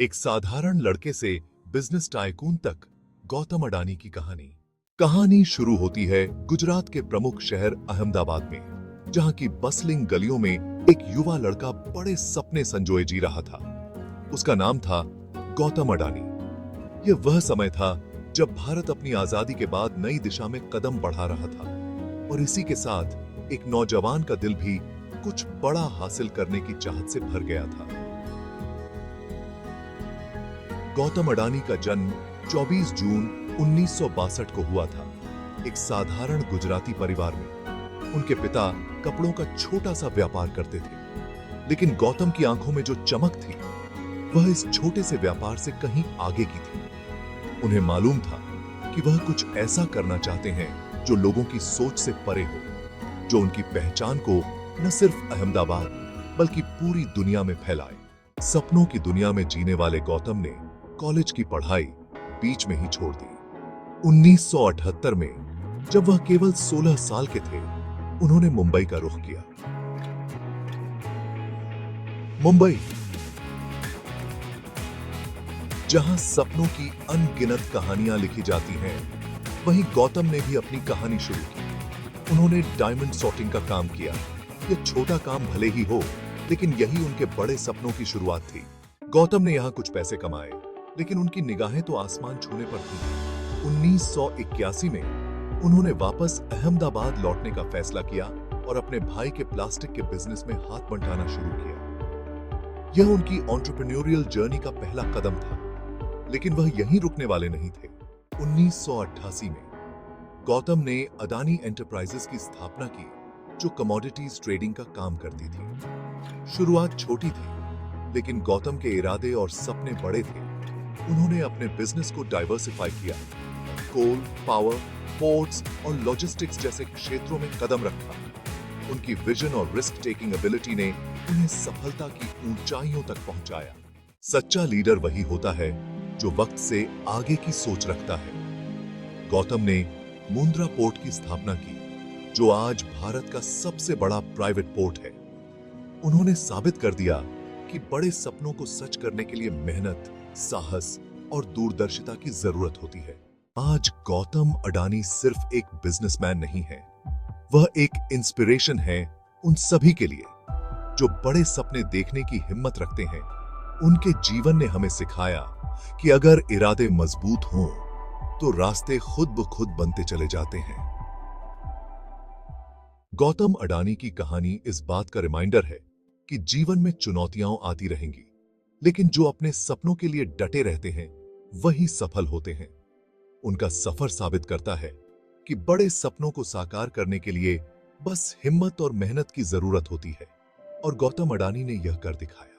एक साधारण लड़के से बिजनेस टाइकून तक गौतम अडानी की कहानी शुरू होती है गुजरात के प्रमुख शहर अहमदाबाद में, जहां की बसलिंग गलियों में एक युवा लड़का बड़े सपने संजोए जी रहा था। उसका नाम था गौतम अडानी। यह वह समय था जब भारत अपनी आजादी के बाद नई दिशा में कदम बढ़ा रहा था, और इसी के साथ एक नौजवान का दिल भी कुछ बड़ा हासिल करने की चाहत से भर गया था। गौतम अडानी का जन्म 24 जून 1962 को हुआ था, एक साधारण गुजराती परिवार में। उनके पिता कपड़ों का छोटा सा व्यापार करते थे, लेकिन गौतम की आंखों में जो चमक थी वह इस छोटे से व्यापार से कहीं आगे की थी। उन्हें मालूम था कि वह कुछ ऐसा करना चाहते हैं जो लोगों की सोच से परे हो, जो उनकी पहचान को न सिर्फ अहमदाबाद बल्कि पूरी दुनिया में फैलाए। सपनों की दुनिया में जीने वाले गौतम ने कॉलेज की पढ़ाई बीच में ही छोड़ दी। 1978 में जब वह केवल 16 साल के थे, उन्होंने मुंबई का रुख किया। मुंबई, जहां सपनों की अनगिनत कहानियां लिखी जाती हैं, वहीं गौतम ने भी अपनी कहानी शुरू की। उन्होंने डायमंड सॉर्टिंग का काम किया। यह छोटा काम भले ही हो, लेकिन यही उनके बड़े सपनों की शुरुआत थी। गौतम ने यहां कुछ पैसे कमाए, लेकिन उनकी निगाहें तो आसमान छूने पर थीं। 1981 में उन्होंने वापस अहमदाबाद लौटने का फैसला किया और अपने भाई के प्लास्टिक के बिजनेस में हाथ बंटाना शुरू किया। यह उनकी एंटरप्रेन्योरियल जर्नी का पहला कदम था, लेकिन वह यहीं रुकने वाले नहीं थे। 1988 में गौतम ने अडानी एंटरप्राइजेस की स्थापना की, जो कमोडिटीज ट्रेडिंग का काम करती थी। शुरुआत छोटी थी, लेकिन गौतम के इरादे और सपने बड़े थे। उन्होंने अपने बिजनेस को डाइवर्सिफाई किया, कोल, पावर, पोर्ट्स और लॉजिस्टिक्स जैसे क्षेत्रों में कदम रखा। उनकी विजन और रिस्क टेकिंग एबिलिटी ने उन्हें सफलता की ऊंचाइयों तक पहुंचाया। सच्चा लीडर वही होता है जो वक्त से आगे की सोच रखता है। गौतम ने मुंद्रा पोर्ट की स्थापना की, जो आज भारत का सबसे बड़ा प्राइवेट पोर्ट है। उन्होंने साबित कर दिया कि बड़े सपनों को सच करने के लिए मेहनत, साहस और दूरदर्शिता की जरूरत होती है। आज गौतम अडानी सिर्फ एक बिजनेसमैन नहीं है, वह एक इंस्पिरेशन है उन सभी के लिए जो बड़े सपने देखने की हिम्मत रखते हैं। उनके जीवन ने हमें सिखाया कि अगर इरादे मजबूत हों तो रास्ते खुद ब खुद बनते चले जाते हैं। गौतम अडानी की कहानी इस बात का रिमाइंडर है कि जीवन में चुनौतियां आती रहेंगी, लेकिन जो अपने सपनों के लिए डटे रहते हैं वही सफल होते हैं। उनका सफर साबित करता है कि बड़े सपनों को साकार करने के लिए बस हिम्मत और मेहनत की जरूरत होती है, और गौतम अडानी ने यह कर दिखाया।